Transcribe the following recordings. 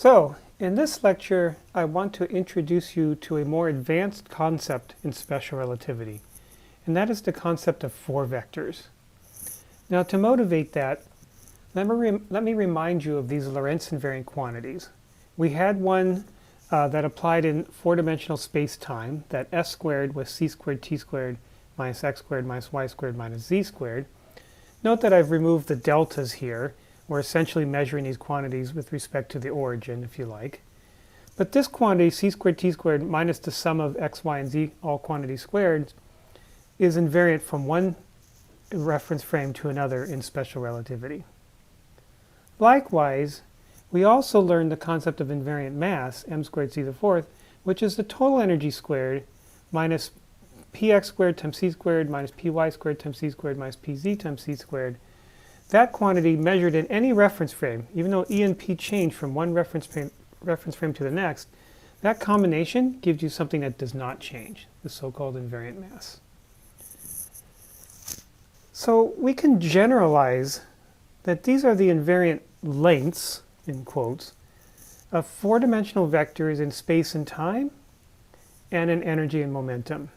So, in this lecture, I want to introduce you to a more advanced concept in special relativity, and that is the concept of four vectors. Now, to motivate that, let me remind you of these Lorentz invariant quantities. We had one that applied in four-dimensional space-time, that s squared was c squared t squared minus x squared minus y squared minus z squared. Note that I've removed the deltas here. We're essentially measuring these quantities with respect to the origin, if you like. But this quantity, c squared t squared minus the sum of x, y, and z, all quantities squared, is invariant from one reference frame to another in special relativity. Likewise, we also learned the concept of invariant mass, m squared c to the fourth, which is the total energy squared minus px squared times c squared minus py squared times c squared minus pz times c squared. That quantity measured in any reference frame, even though E and P change from one reference frame to the next, that combination gives you something that does not change, the so-called invariant mass. So we can generalize that these are the invariant lengths, in quotes, of four-dimensional vectors in space and time and in energy and momentum.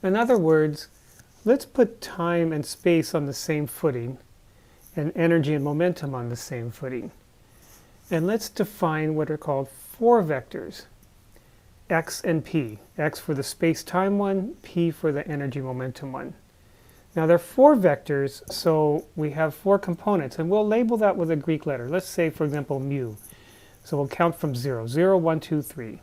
In other words, let's put time and space on the same footing and energy and momentum on the same footing. And let's define what are called four vectors, x and p. X for the space-time one, p for the energy-momentum one. Now there are four vectors, so we have four components, and we'll label that with a Greek letter. Let's say, for example, mu. So we'll count from 0. 0, 1, 2, 3.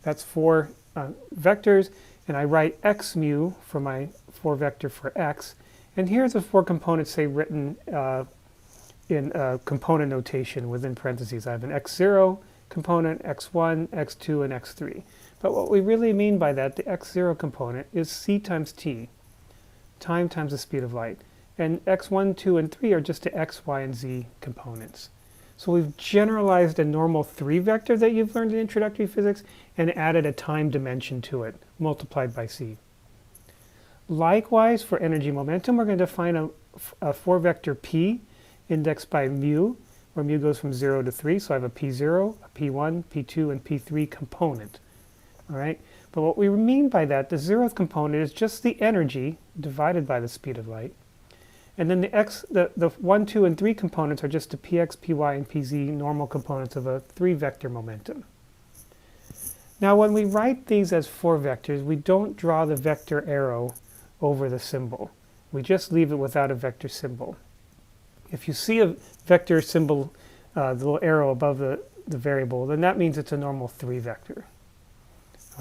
That's four vectors. And I write x mu for my four vector for x. And here's the four components, say, written in component notation within parentheses. I have an x0 component, x1, x2, and x3. But what we really mean by that, the x0 component, is c times t, time times the speed of light. And x1, 2, and 3 are just the x, y, and z components. So we've generalized a normal 3 vector that you've learned in introductory physics and added a time dimension to it, multiplied by c. Likewise, for energy momentum, we're going to define a 4 vector p indexed by mu, where mu goes from 0 to 3. So I have a p0, a p1, p2, and p3 component. All right? But what we mean by that, the 0th component is just the energy divided by the speed of light. And then the 1, 2, and 3 components are just the px, py, and pz normal components of a 3-vector momentum. Now when we write these as 4 vectors, we don't draw the vector arrow over the symbol. We just leave it without a vector symbol. If you see a vector symbol, the little arrow above the variable, then that means it's a normal 3 vector.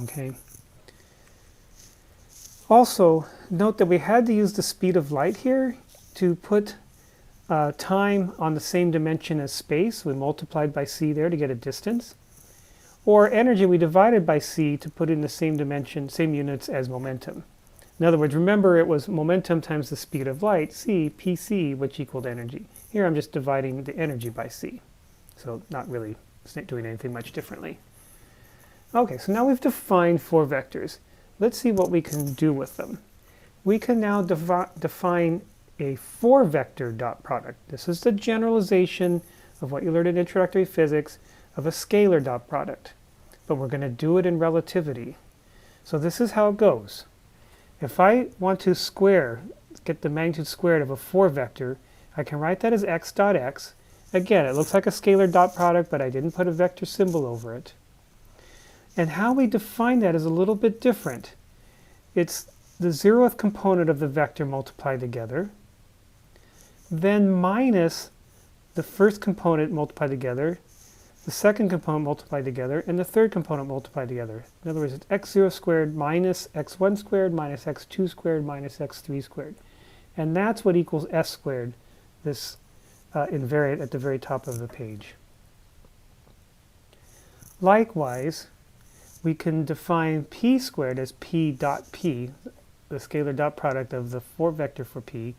Okay. Also, note that we had to use the speed of light here to put time on the same dimension as space. We multiplied by c there to get a distance. Or energy, we divided by c to put in the same dimension, same units as momentum. In other words, remember it was momentum times the speed of light, c, pc, which equaled energy. Here I'm just dividing the energy by c. So not really doing anything much differently. Okay, so now we've defined 4 vectors. Let's see what we can do with them. We can now define a 4-vector dot product. This is the generalization of what you learned in introductory physics of a scalar dot product. But we're going to do it in relativity. So this is how it goes. If I want to get the magnitude squared of a 4-vector, I can write that as x dot x. Again, it looks like a scalar dot product, but I didn't put a vector symbol over it. And how we define that is a little bit different. It's the 0th component of the vector multiplied together, then minus the first component multiplied together, the second component multiplied together, and the third component multiplied together. In other words, it's x0 squared minus x1 squared minus x2 squared minus x3 squared. And that's what equals s squared, this invariant at the very top of the page. Likewise, we can define p squared as p dot p, the scalar dot product of the 4-vector for p.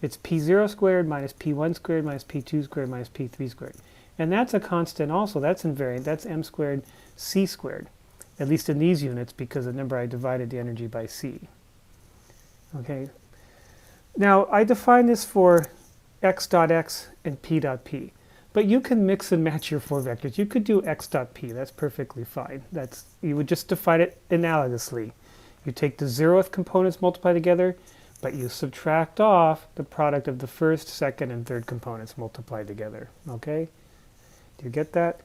It's p0 squared minus p1 squared minus p2 squared minus p3 squared. And that's a constant also. That's invariant. That's m squared c squared, at least in these units, because remember I divided the energy by c. Okay. Now I define this for x dot x and p dot p. But you can mix and match your 4 vectors. You could do x dot p. That's perfectly fine. You would just define it analogously. You take the 0th components, multiply together, but you subtract off the product of the first, second, and third components multiplied together. Okay? Do you get that?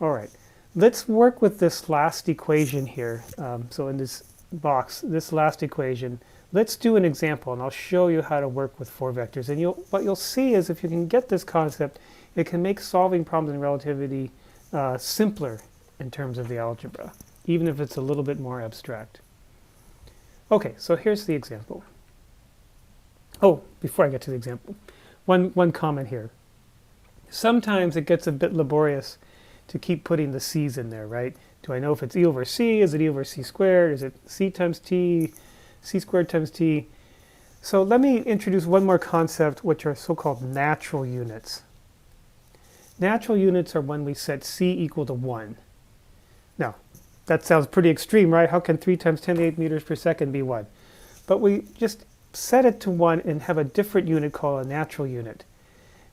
All right. Let's work with this last equation here. So in this box, this last equation, let's do an example, and I'll show you how to work with 4 vectors. And what you'll see is if you can get this concept, it can make solving problems in relativity simpler in terms of the algebra, even if it's a little bit more abstract. Okay, so here's the example. Oh, before I get to the example, one comment here. Sometimes it gets a bit laborious to keep putting the c's in there, right? Do I know if it's e over c? Is it e over c squared? Is it c times t, c squared times t? So let me introduce one more concept, which are so-called natural units. Natural units are when we set c equal to 1. Now, that sounds pretty extreme, right? How can 3 times 10 to the 8 meters per second be 1? But we just set it to 1 and have a different unit called a natural unit.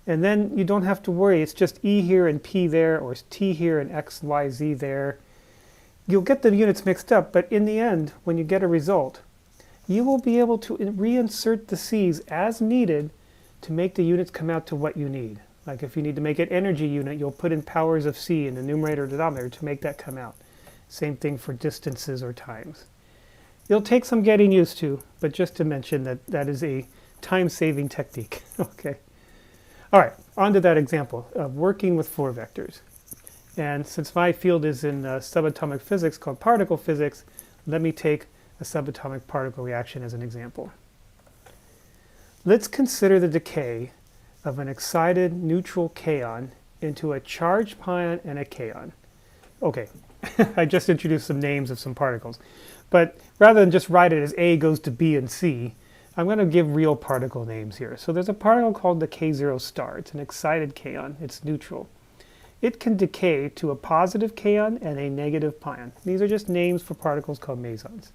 And then you don't have to worry. It's just e here and p there, or t here and x, y, z there. You'll get the units mixed up, but in the end, when you get a result, you will be able to reinsert the c's as needed to make the units come out to what you need. Like if you need to make an energy unit, you'll put in powers of c in the numerator or denominator to make that come out. Same thing for distances or times. It'll take some getting used to, but just to mention that that is a time-saving technique. Okay. All right, on to that example of working with 4 vectors. And since my field is in subatomic physics called particle physics, let me take a subatomic particle reaction as an example. Let's consider the decay of an excited neutral kaon into a charged pion and a kaon. Okay, I just introduced some names of some particles. But rather than just write it as A goes to B and C, I'm going to give real particle names here. So there's a particle called the K0 star. It's an excited kaon. It's neutral. It can decay to a positive kaon and a negative pion. These are just names for particles called mesons.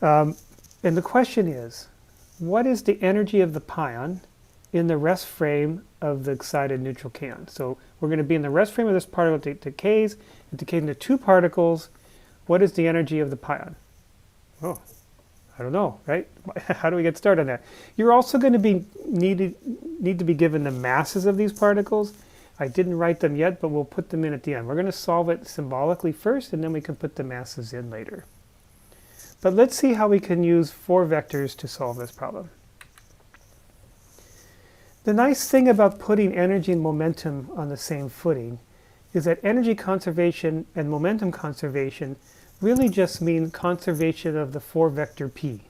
And the question is, what is the energy of the pion in the rest frame of the excited neutral kaon? So we're going to be in the rest frame of this particle that decays. It decays into 2 particles. What is the energy of the pion? Oh, I don't know, right? How do we get started on that? You're also going to need to be given the masses of these particles. I didn't write them yet, but we'll put them in at the end. We're going to solve it symbolically first, and then we can put the masses in later. But let's see how we can use 4 vectors to solve this problem. The nice thing about putting energy and momentum on the same footing is that energy conservation and momentum conservation really just mean conservation of the 4 vector p.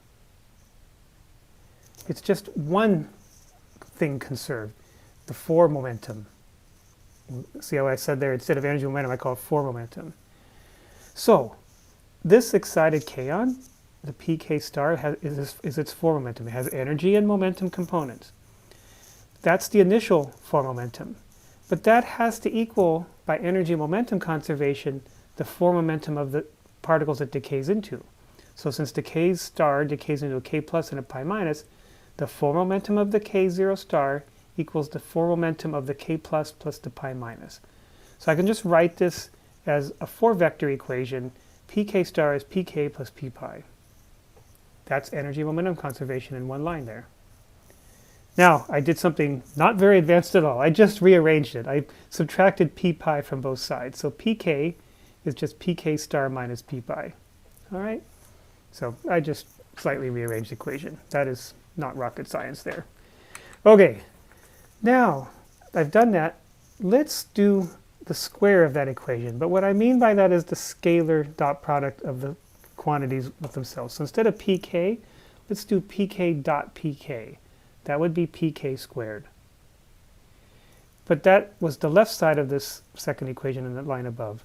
It's just one thing conserved, the 4 momentum. See how I said there, instead of energy and momentum, I call it 4 momentum. So this excited kaon, the pk star, is its 4 momentum. It has energy and momentum components. That's the initial 4 momentum. But that has to equal, by energy and momentum conservation, the 4 momentum of the particles it decays into. So since the k star decays into a k plus and a pi minus, the 4 momentum of the k0 star equals the 4 momentum of the k plus plus the pi minus. So I can just write this as a 4 vector equation. Pk star is pk plus p pi. That's energy and momentum conservation in one line there. Now, I did something not very advanced at all. I just rearranged it. I subtracted p pi from both sides. So pk is just pk star minus p pi. All right? So I just slightly rearranged the equation. That is not rocket science there. Okay. Now, I've done that. Let's do the square of that equation. But what I mean by that is the scalar dot product of the quantities with themselves. So instead of pk, let's do pk dot pk. That would be pk squared. But that was the left side of this second equation in the line above.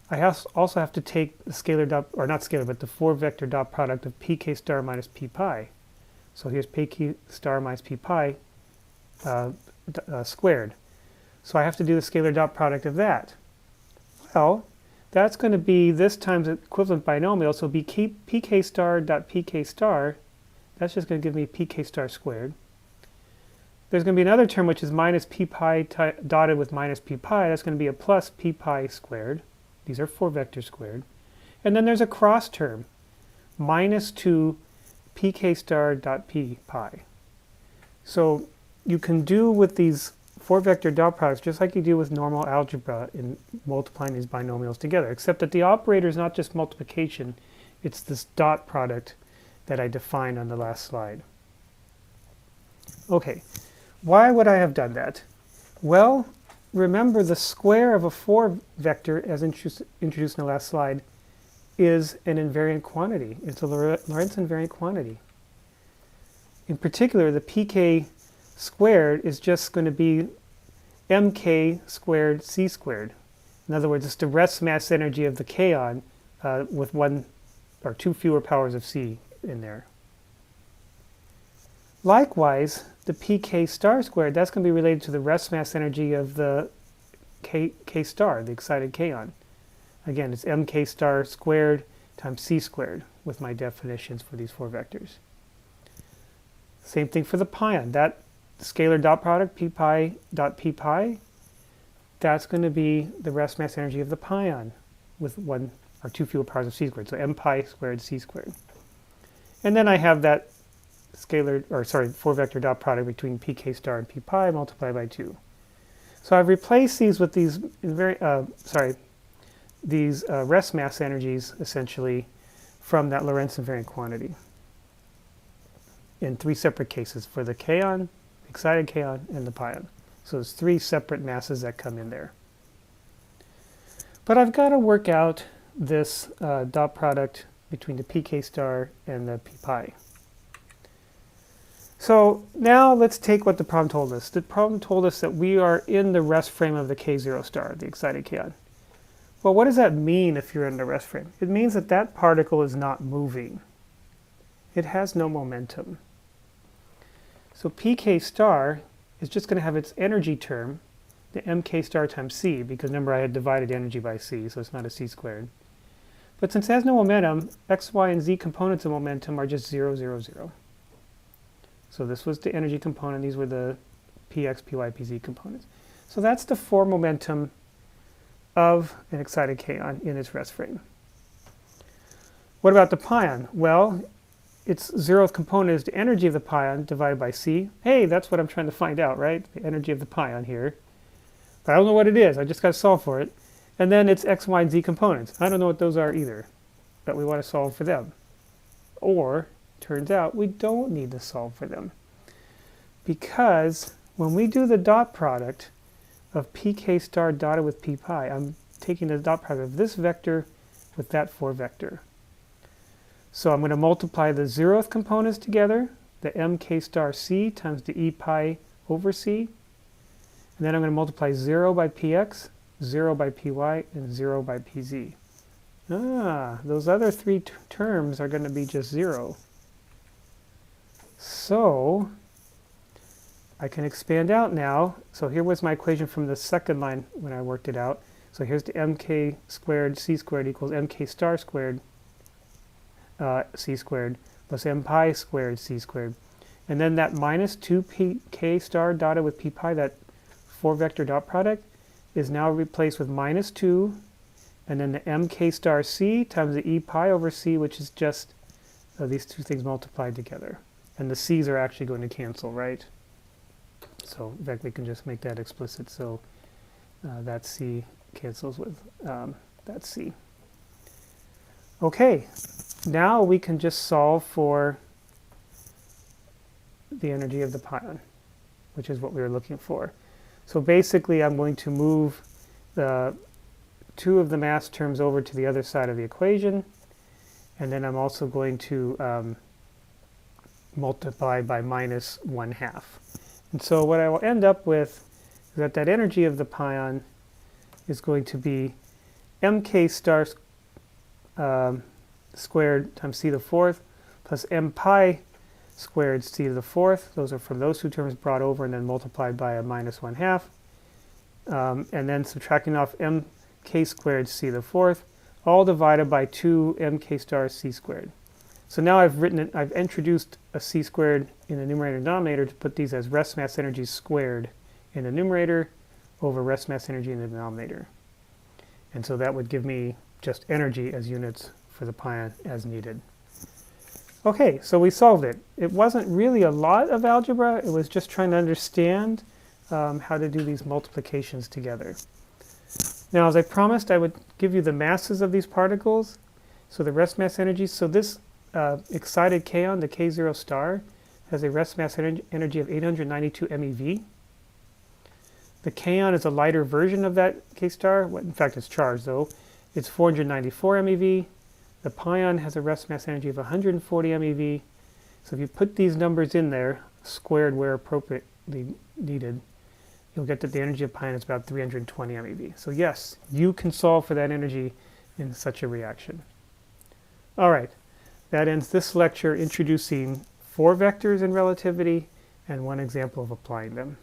I also have to take the scalar dot, or not scalar, but the 4 vector dot product of pk star minus p pi. So here's pk star minus p pi squared. So I have to do the scalar dot product of that. Well, that's going to be this times equivalent binomial, so be pk star dot pk star. That's just going to give me pk star squared. There's going to be another term which is minus p pi dotted with minus p pi. That's going to be a plus p pi squared. These are 4 vectors squared. And then there's a cross term, minus 2 pk star dot p pi. So you can do with these 4 vector dot products just like you do with normal algebra in multiplying these binomials together, except that the operator is not just multiplication, it's this dot product that I defined on the last slide. Okay, why would I have done that? Well, remember the square of a 4 vector, as introduced in the last slide, is an invariant quantity. It's a Lorentz invariant quantity. In particular, the pk squared is just going to be mk squared c squared. In other words, it's the rest mass energy of the kaon with 1 or 2 fewer powers of c in there. Likewise, the pk star squared, that's going to be related to the rest mass energy of the k star, the excited kaon. Again, it's mk star squared times c squared with my definitions for these 4 vectors. Same thing for the pion. That scalar dot product, p pi dot p pi, that's going to be the rest mass energy of the pion with 1 or 2 fewer powers of c squared. So m pi squared c squared. And then I have that scalar, or sorry, 4 vector dot product between pk star and p pi multiplied by 2. So I've replaced these with these rest mass energies, essentially, from that Lorentz invariant quantity in 3 separate cases for the kaon, excited kaon, and the pion. So there's 3 separate masses that come in there. But I've got to work out this dot product between the pk star and the p pi. So now let's take what the problem told us. The problem told us that we are in the rest frame of the k0 star, the excited kaon. Well, what does that mean if you're in the rest frame? It means that that particle is not moving. It has no momentum. So pk star is just going to have its energy term, the mk star times c, because remember I had divided energy by c, so it's not a c squared. But since it has no momentum, x, y, and z components of momentum are just 0, 0, 0. So this was the energy component. These were the px, py, pz components. So that's the 4 momentum of an excited kaon in its rest frame. What about the pion? Well, its 0th component is the energy of the pion divided by c. Hey, that's what I'm trying to find out, right? The energy of the pion here. But I don't know what it is. I just got to solve for it. And then its x, y, and z components. I don't know what those are either, but we want to solve for them. Or, turns out, we don't need to solve for them. Because when we do the dot product of pk star dotted with p pi, I'm taking the dot product of this vector with that 4 vector. So I'm going to multiply the 0th components together, the mk star c times the e pi over c. And then I'm going to multiply 0 by px, 0 by py, and 0 by pz. Those other 3 terms are going to be just 0. So I can expand out now. So here was my equation from the second line when I worked it out. So here's the mk squared c squared equals mk star squared c squared plus m pi squared c squared. And then that minus 2 pk star dotted with p pi, that 4 vector dot product, is now replaced with minus 2 and then the mk star c times the e pi over c, which is just these 2 things multiplied together. And the c's are actually going to cancel, right? So in fact we can just make that explicit. So that c cancels with that c. Okay, now we can just solve for the energy of the pion, which is what we were looking for. So basically I'm going to move the 2 of the mass terms over to the other side of the equation, and then I'm also going to multiply by minus 1/2. And so what I will end up with is that that energy of the pion is going to be mk star squared times c to the 4th plus m pi squared c to the 4th. Those are from those 2 terms brought over and then multiplied by a minus 1/2. And then subtracting off mk squared c to the 4th, all divided by 2 mk star c squared. So now I've introduced a c squared in the numerator and denominator to put these as rest mass energy squared in the numerator over rest mass energy in the denominator. And so that would give me just energy as units for the pion as needed. Okay, so we solved it. It wasn't really a lot of algebra. It was just trying to understand how to do these multiplications together. Now, as I promised, I would give you the masses of these particles. So the rest mass energy. So this excited kaon, the K0 star, has a rest mass energy of 892 MeV. The kaon is a lighter version of that K star. In fact, it's charged, though. It's 494 MeV. The pion has a rest mass energy of 140 MeV. So if you put these numbers in there, squared where appropriately needed, you'll get that the energy of pion is about 320 MeV. So yes, you can solve for that energy in such a reaction. All right, that ends this lecture introducing 4 vectors in relativity and one example of applying them.